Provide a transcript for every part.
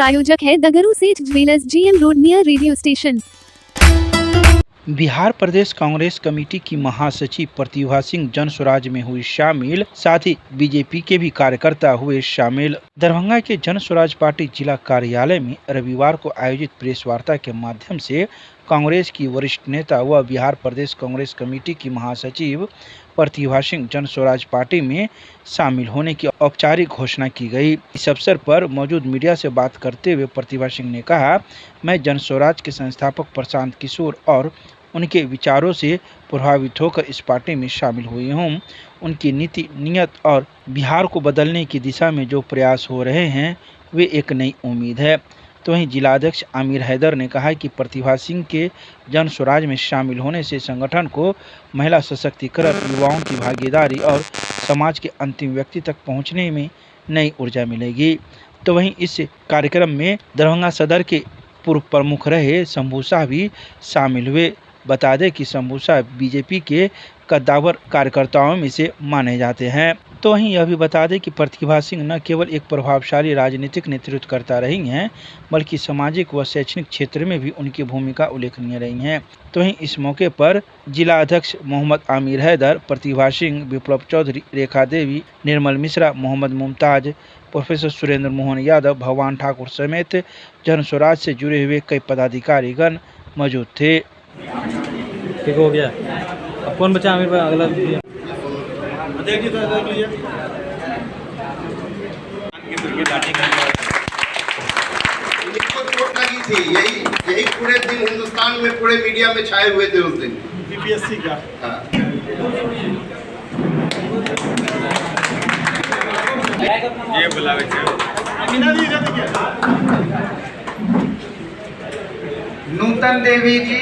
प्रायोजक है Dagru Seth jewellers, GM road near radio station. Bihar प्रदेश कांग्रेस कमेटी की महासचिव प्रतिभा सिंह जन स्वराज में हुई शामिल, साथ ही बीजेपी के भी कार्यकर्ता हुए शामिल। दरभंगा के जन स्वराज पार्टी जिला कार्यालय में रविवार को आयोजित प्रेस वार्ता के माध्यम से कांग्रेस की वरिष्ठ नेता व बिहार प्रदेश कांग्रेस कमेटी की महासचिव प्रतिभा सिंह जन स्वराज पार्टी में शामिल होने की औपचारिक घोषणा की गई। इस अवसर पर मौजूद मीडिया से बात करते हुए प्रतिभा सिंह ने कहा, मैं जन स्वराज के संस्थापक प्रशांत किशोर और उनके विचारों से प्रभावित होकर इस पार्टी में शामिल हुई हूँ। उनकी नीति, नियत और बिहार को बदलने की दिशा में जो प्रयास हो रहे हैं वे एक नई उम्मीद है। तो वहीं जिलाध्यक्ष आमिर हैदर ने कहा कि प्रतिभा सिंह के जन स्वराज में शामिल होने से संगठन को महिला सशक्तिकरण, युवाओं की भागीदारी और समाज के अंतिम व्यक्ति तक पहुँचने में नई ऊर्जा मिलेगी। तो वहीं इस कार्यक्रम में दरभंगा सदर के पूर्व प्रमुख रहे शंभू शाह भी शामिल हुए। बता दें कि शंभू शाह बीजेपी के कद्दावर कार्यकर्ताओं में से माने जाते हैं। तो वहीं यह भी बता दें कि प्रतिभा सिंह न केवल एक प्रभावशाली राजनीतिक नेतृत्व करता रही हैं, बल्कि सामाजिक व शैक्षणिक क्षेत्र में भी उनकी भूमिका उल्लेखनीय रही है। तो वहीं इस मौके पर जिला अध्यक्ष मोहम्मद आमिर हैदर, प्रतिभा सिंह, विप्लव चौधरी, रेखा देवी, निर्मल मिश्रा, मोहम्मद मुमताज, प्रोफेसर सुरेंद्र मोहन यादव, भगवान ठाकुर समेत जन स्वराज से जुड़े हुए कई पदाधिकारीगण मौजूद थे। ठीक हो गया। अब कौन बचा आमिर भाई? अगला देखिए तो देख लीजिए। इनको चोट लगी थी, यही पूरे दिन हिंदुस्तान में पूरे मीडिया में छाए हुए थे उस दिन। बीपीएससी का। हाँ। ये बुलावे नूतन देवी जी,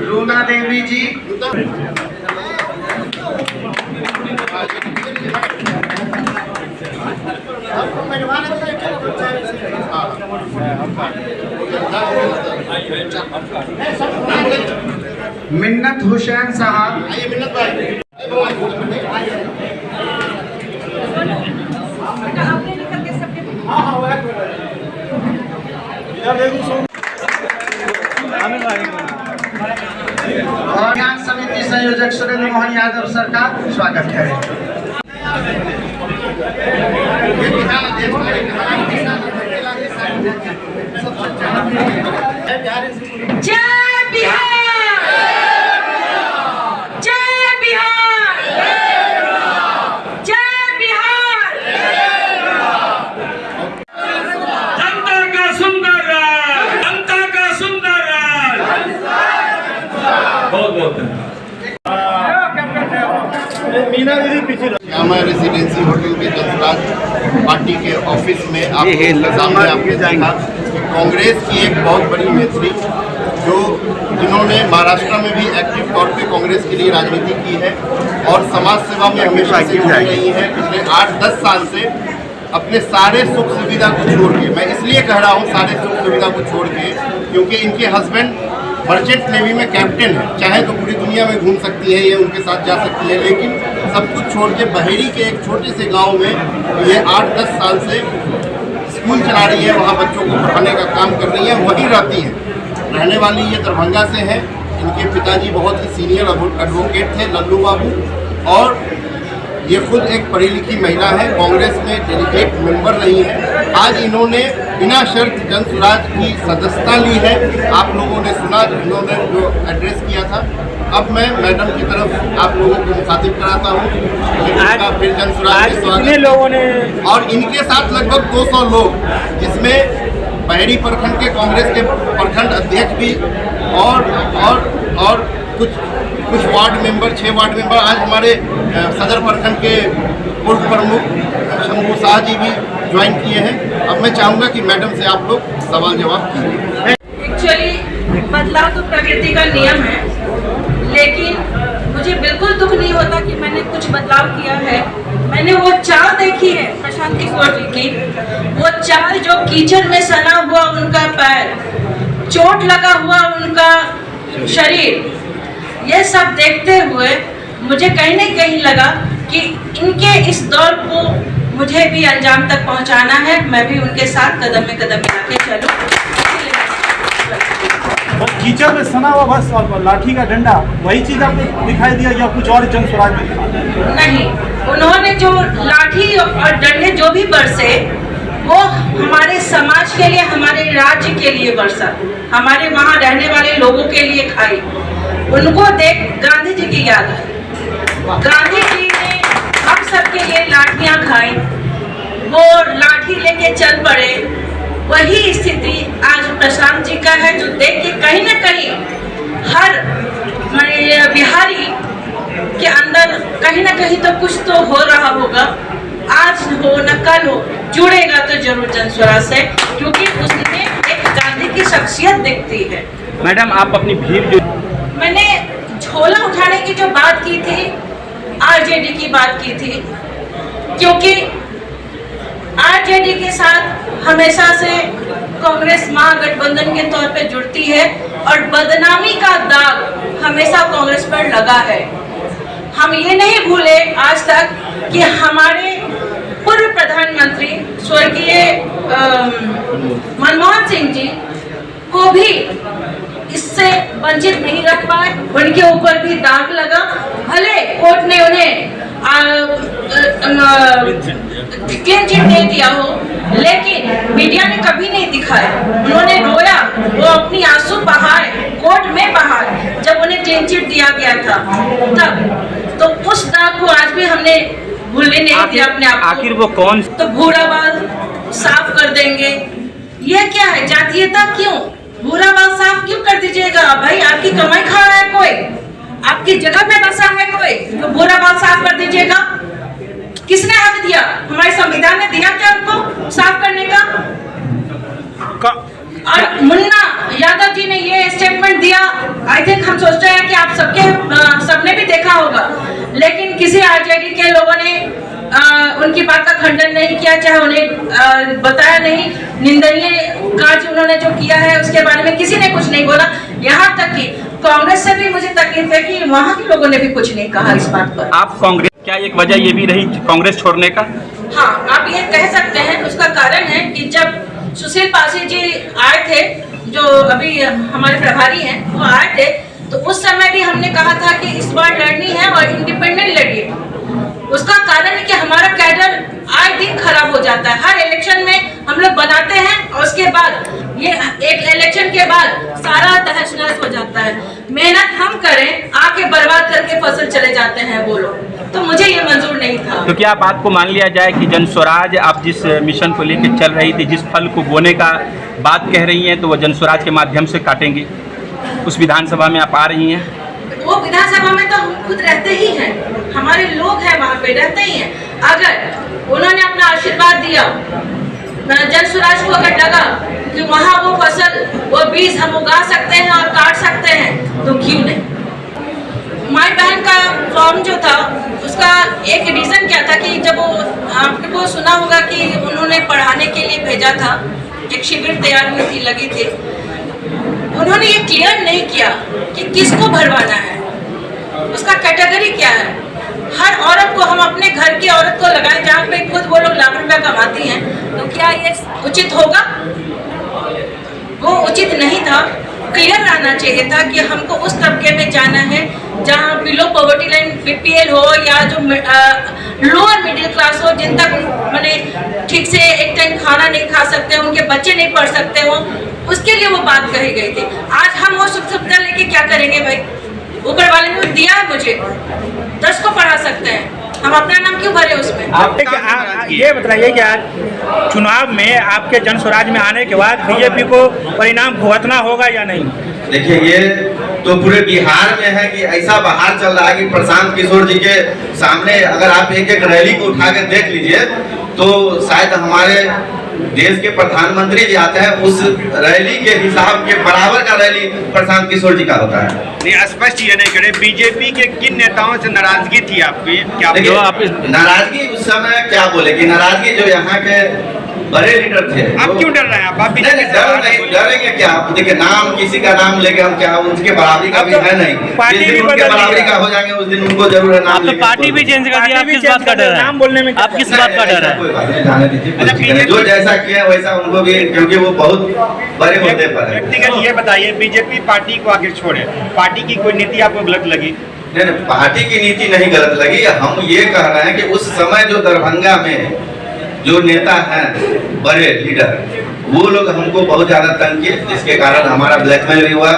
रूना देवी जी, मिन्नत हुसैन साहब, आइए मिन्नत भाई। और ज्ञान समिति संयोजक सुरेंद्र मोहन यादव सर का स्वागत करें। जय बिहार, जय बिहार, जय बिहार। जनता का सुंदर राज, जनता का सुंदर राज। बहुत बहुत श्यामा रेसिडेंसी होटल के जनस्वराज पार्टी के ऑफिस में आपके देखा कांग्रेस की एक बहुत बड़ी नेत्री जिन्होंने महाराष्ट्र में भी एक्टिव तौर पे कांग्रेस के लिए राजनीति की है और समाज सेवा में हमेशा से जुड़ी रही है। पिछले 8-10 साल से अपने सारे सुख सुविधा को छोड़ के, मैं इसलिए कह रहा हूँ सारे सुख सुविधा को छोड़ के, क्योंकि इनके हस्बैंड मर्चेंट नेवी में कैप्टन है, चाहे तो पूरी दुनिया में घूम सकती है, ये उनके साथ जा सकती है, लेकिन सब कुछ छोड़ के बहेड़ी के एक छोटे से गांव में ये 8-10 साल से स्कूल चला रही है, वहाँ बच्चों को पढ़ाने का काम कर रही है, वहीं रहती है। रहने वाली ये दरभंगा से है। इनके पिताजी बहुत ही सीनियर एडवोकेट थे, लल्लू बाबू, और ये खुद एक पढ़ी लिखी महिला है, कांग्रेस में डेलीगेट मेंबर रही है। आज इन्होंने बिना शर्त जन स्वराज की सदस्यता ली है। आप लोगों ने सुना इन्होंने जो एड्रेस किया था। अब मैं मैडम की तरफ आप लोगों को मुखातिब कराता हूँ फिर जन स्वराज के स्वागत लोगों ने, और इनके साथ लगभग 200 लोग, जिसमें बहेड़ी प्रखंड के कांग्रेस के प्रखंड अध्यक्ष भी और कुछ वार्ड मेंबर, 6 वार्ड मेंबर, आज हमारे सदर प्रखंड के पूर्व प्रमुख शंभू शाह जी भी ज्वाइन किए हैं। अब मैं चाहूँगा कि मैडम से आप लोग सवाल जवाब कीजिए। एक्चुअली बदलाव तो प्रकृति का नियम है, लेकिन मुझे बिल्कुल दुख नहीं होता कि मैंने कुछ बदलाव किया है। मैंने वो चाल देखी है प्रशांत किशोर जी की, वो चाल जो कीचड़ में सना हुआ उनका पैर, चोट लगा हुआ उनका शरीर, ये सब देखते हुए मुझे कहीं न कहीं लगा कि इनके इस दौर को मुझे भी अंजाम तक पहुंचाना है, मैं भी उनके साथ कदम में कदम मिला के चलूं। बस कीचड़ में सना हुआ बस और लाठी का डंडा, वही चीज आपको दिखाई दिया या कुछ और जन स्वराज में दिखा? नहीं, उन्होंने जो लाठी और डंडे जो भी बरसे वो हमारे समाज के लिए, हमारे राज्य के लिए बरसा, हमारे वहाँ रहने वाले लोगों के लिए खाई। उनको देख गांधी जी की याद आई। गांधी जी ने हम सबके लिए लाठियाँ खाई, वो लाठी लेके चल पड़े। वही स्थिति आज प्रशांत जी का है, जो देख के कहीं ना कहीं हर बिहारी के अंदर कहीं ना कहीं तो कुछ तो हो रहा होगा। आज हो न कल हो, जुड़ेगा तो जरूर जन स्वराज से, क्योंकि उसमें एक गांधी की शख्सियत दिखती है। मैडम आप अपनी भीड़ जो मैंने झोला उठाने की जो बात की थी, आरजेडी की बात की थी, क्योंकि आरजेडी के साथ हमेशा से कांग्रेस महागठबंधन के तौर पे जुड़ती है और बदनामी का दाग हमेशा कांग्रेस पर लगा है। हम ये नहीं भूले आज तक कि हमारे पूर्व प्रधानमंत्री स्वर्गीय मनमोहन सिंह जी को भी इससे वंचित नहीं रख पाए, उनके ऊपर भी दाग लगा। भले कोर्ट ने उन्हें क्लीन चिट दे दिया हो, लेकिन मीडिया ने कभी नहीं दिखाया। उन्होंने रोया, वो अपनी आंसू बहाए, कोर्ट में बहाए, जब उन्हें क्लीन चिट दिया गया था तब। तो उस दाग को आज भी हमने भूलने नहीं दिया अपने आप को। आखिर वो कौन? तो भूरा बाल साफ कर देंगे, ये क्या है? जातीयता क्यों? भूरा बाल साफ क्यों कर दीजिएगा भाई? आपकी कमाई खा रहा है कोई, आपकी जगह में बसा है कोई, तो भूरा बाल साफ कर दीजिएगा। किसने हक दिया? हमारे संविधान ने दिया क्या उनको साफ करने का? और मुन्ना यादव जी ने ये स्टेटमेंट दिया, आई थिंक हम सोचते हैं कि आप सबने भी देखा होगा, लेकिन किसी आरजेडी के लोगों ने उनकी बात का खंडन नहीं किया, चाहे उन्हें बताया नहीं। निंदनीय कार्य उन्होंने जो किया है उसके बारे में किसी ने कुछ नहीं बोला। यहाँ तक कि कांग्रेस से भी मुझे तकलीफ है कि वहाँ के लोगों ने भी कुछ नहीं कहा इस बात पर। आप कांग्रेस, क्या एक वजह ये भी रही कांग्रेस छोड़ने का? हाँ, आप ये कह सकते हैं। उसका कारण है कि जब सुशील पासी जी आए थे, जो अभी हमारे प्रभारी हैं, वो आए थे, तो उस समय भी हमने कहा था कि इस बार लड़नी है और इंडिपेंडेंट लड़िए। उसका कारण है कि हमारा कैडर आए दिन खराब हो जाता है। हर इलेक्शन में हम लोग बनाते हैं और उसके बाद ये एक इलेक्शन के बाद सारा तहस नहस हो जाता है। मेहनत हम करें, आके बर्बाद करके फसल चले जाते हैं वो लोग, तो मुझे ये मंजूर नहीं था। तो क्या बात को मान लिया जाए कि जन स्वराज आप जिस मिशन को लेकर चल रही थी, जिस फल को बोने का बात कह रही हैं, तो वो जन स्वराज के माध्यम से काटेंगी? उस विधानसभा में आप आ रही हैं, वो विधानसभा में तो हम खुद रहते ही हैं, हमारे लोग हैं वहाँ पे रहते ही हैं। अगर उन्होंने अपना आशीर्वाद दिया, जन स्वराज को अगर लगा कि वहाँ वो फसल, वो बीज हम उगा सकते हैं और काट सकते हैं, तो क्यों नहीं? माई बहन का फॉर्म जो था उसका एक रीज़न क्या था कि जब वो आपको सुना होगा कि उन्होंने पढ़ाने के लिए भेजा था, एक शिविर तैयार हुई थी, लगी थी, उन्होंने ये क्लियर नहीं किया कि किसको भरवाना है, उसका कैटेगरी क्या है। हर औरत को, हम अपने घर की औरत को लगाएं जहाँ पे खुद वो लोग लाख रुपया कमाती हैं, तो क्या ये उचित होगा? वो उचित नहीं था। क्लियर रहना चाहिए था कि हमको उस तबके में जाना है जहाँ बिलो पॉवर्टी लाइन बीपीएल हो या जो लोअर मिडिल क्लास हो, जिन तक मैंने ठीक से एक टाइम खाना नहीं खा सकते, उनके बच्चे नहीं पढ़ सकते हो, उसके लिए वो बात कही गई थी। आज हम वो सुख सुविधा लेके क्या करेंगे भाई? ऊपर वाले ने दिया है मुझे, 10 को पढ़ा सकते हैं, हम अपना नाम क्यों भरे उसमें? आप ये बताइए कि आज चुनाव में आपके जन स्वराज में आने के बाद बीजेपी को परिणाम भुगतना होगा या नहीं? देखिए, ये तो पूरे बिहार में है कि ऐसा बाहर चल रहा है कि प्रशांत किशोर जी के सामने अगर आप एक एक रैली को उठा कर देख लीजिए तो शायद हमारे देश के प्रधानमंत्री जी आते हैं, उस रैली के हिसाब के बराबर का रैली प्रशांत किशोर जी का होता है। नहीं, स्पष्ट ये नहीं करे, बीजेपी के किन नेताओं से नाराजगी थी आपकी? क्या नाराजगी उस समय क्या बोले कि नाराजगी जो यहाँ के बड़े लीडर थे। आप क्यों डर रहे हैं? आप डरेंगे क्या? आप देखिए, नाम किसी का नाम लेके हम क्या उनके बराबरी का भी है नहीं। जिस दिन उनके बराबरी का हो जाएंगे उस दिन उनको जरूर है नाम। पार्टी भी चेंज कर दी, आप किस बात का डर है? नाम बोलने में आप किस बात का डर है? कोई बात नहीं, जाने दीजिए। जो जैसा किया वैसा उनको भी, क्योंकि वो बहुत बड़े मुद्दे पर है। व्यक्तिगत ये बताइए, बीजेपी पार्टी को आखिर छोड़े, पार्टी की कोई नीति आपको गलत लगी? नहीं, पार्टी की नीति नहीं गलत लगी। हम ये कह रहे हैं कि उस समय जो दरभंगा में जो नेता हैं, बड़े लीडर, वो लोग हमको बहुत ज्यादा तंग किए, जिसके कारण हमारा ब्लैकमेल भी हुआ।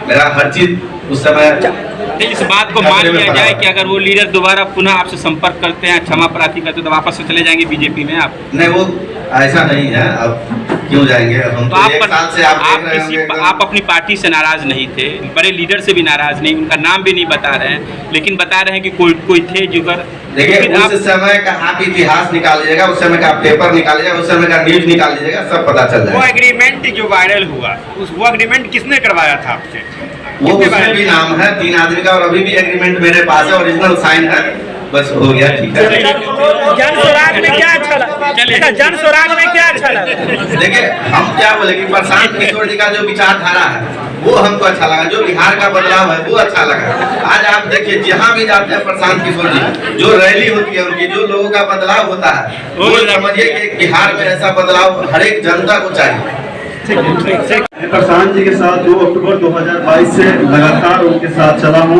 मेरा हर चीज उस समय। इस बात को मान लिया जाए कि अगर वो लीडर दोबारा पुनः आपसे संपर्क करते हैं, क्षमा प्रार्थी करते हैं, तो वापस से चले जाएंगे बीजेपी में आप? नहीं, वो ऐसा नहीं है। अब क्यों जाएंगे? हम तो एक साल से आप अपनी पार्टी से नाराज नहीं थे, बड़े लीडर से भी नाराज नहीं, उनका नाम भी नहीं बता रहे हैं, लेकिन बता रहे हैं कि कोई थे जुगर। देखिए, उस समय का आप इतिहास निकाल लीजिएगा, उस समय का पेपर निकाल लीजिएगा, उस समय का न्यूज निकाल लीजिएगा, सब पता चल जाएगा। वो एग्रीमेंट जो वायरल हुआ, वो एग्रीमेंट किसने करवाया था आपसे? वो उसमें भी नाम है 3 आदमी का, और अभी भी एग्रीमेंट मेरे पास है, ओरिजिनल साइन है। बस हो गया, ठीक है। जन स्वराज में क्या अच्छा लगा? जन स्वराज में क्या अच्छा लगा? देखिए, हम क्या बोले कि प्रशांत किशोर जी का जो विचारधारा है वो हमको अच्छा लगा, जो बिहार का बदलाव है वो अच्छा लगा। आज आप देखिए, जहाँ भी जाते हैं प्रशांत किशोर जी, जो रैली होती है उनकी, जो लोगों का बदलाव होता है, वो समझिए कि बिहार में ऐसा बदलाव हर एक जनता को चाहिए। प्रशांत जी के साथ 2 अक्टूबर 2022 से लगातार उनके साथ चला हूँ।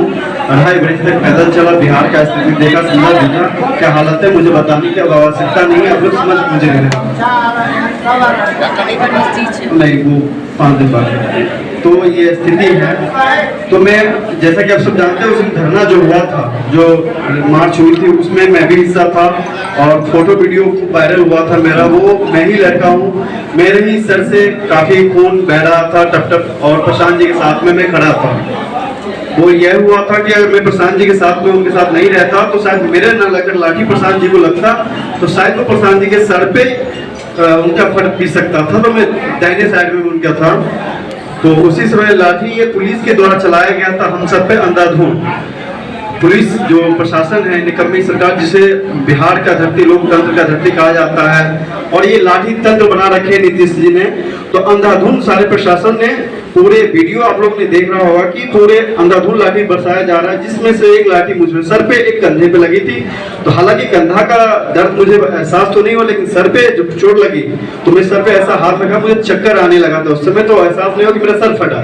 2.5 बजे तक पैदल चला, बिहार का स्थिति देखा, समझा देखा क्या हालत है। मुझे बताने की अब आवश्यकता नहीं है, आप लोग समझ मुझे नहीं, वो 5 दिन बाद। तो ये स्थिति है। तो मैं, जैसा कि आप सब जानते हैं, उस दिन धरना जो हुआ था, जो मार्च हुई थी, उसमें मैं भी हिस्सा था और फोटो वीडियो वायरल हुआ था मेरा। वो मैं ही लड़का हूँ, मेरे ही सर से काफी खून बह रहा था टप टप, और प्रशांत जी के साथ में मैं खड़ा था। वो यह हुआ था कि अगर मैं प्रशांत जी के साथ में उनके साथ नहीं रहता तो शायद मेरे न लगकर लाठी प्रशांत जी को लगता, तो शायद तो प्रशांत जी के सर पे उनका फट भी सकता था। तो मैं दाहिने साइड में उनका था, तो उसी समय लाठी ये पुलिस के द्वारा चलाया गया था हम सब पे अंधाधुंध। पुलिस जो प्रशासन है, निकम्मी सरकार, जिसे बिहार का धरती, लोकतंत्र का धरती कहा जाता है, और ये लाठी तंत्र बना रखे नीतीश जी ने। तो अंधाधुंध सारे प्रशासन ने, पूरे वीडियो आप लोग ने देख रहा होगा कि पूरे अंधाधुंध लाठी बरसाया जा रहा है, जिसमें से एक लाठी मुझे सर पे, एक कंधे पे लगी थी। तो हालांकि कंधा का दर्द मुझे एहसास तो नहीं हुआ, लेकिन सर पे जब चोट लगी तो मैं सर पे ऐसा हाथ रखा, मुझे चक्कर आने लगा था। उस समय तो एहसास नहीं हुआ कि मेरा सर फटा।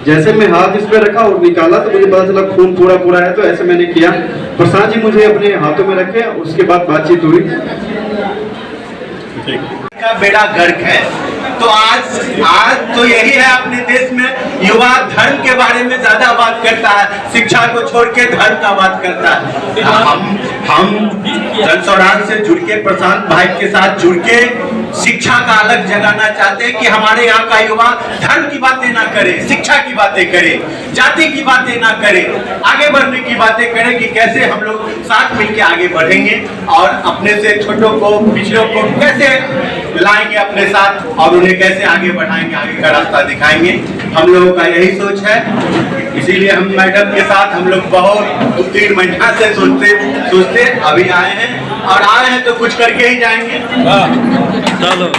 जैसे मैं हाथ इस पे रखा और निकाला तो मुझे पता चला खून पूरा है। तो ऐसे मैंने किया। प्रशांत जी मुझे अपने हाथों में रखे, उसके बाद बातचीत हुई। का बेड़ा गर्क है। तो आज तो यही है अपने देश में, युवा धर्म के बारे में ज्यादा बात करता है, शिक्षा को छोड़ के धर्म का बात करता है। हम जन स्वराज से जुड़ के, प्रशांत भाई के साथ जुड़ के शिक्षा का अलग जगाना चाहते हैं कि हमारे यहाँ का युवा धर्म की बातें ना करे, शिक्षा की बातें करे, जाति की बातें ना करे, आगे बढ़ने की बातें करे कि कैसे हम लोग साथ मिलकर आगे बढ़ेंगे और अपने से छोटों को, पिछड़ों को कैसे लाएंगे अपने साथ और उन्हें कैसे आगे बढ़ाएंगे, आगे का रास्ता दिखाएंगे। हम लोगों का यही सोच है। इसीलिए हम मैडम के साथ हम लोग बहुत 2-3 महीना से सोचते अभी आए हैं, और आए हैं तो कुछ करके ही जाएंगे। चलो।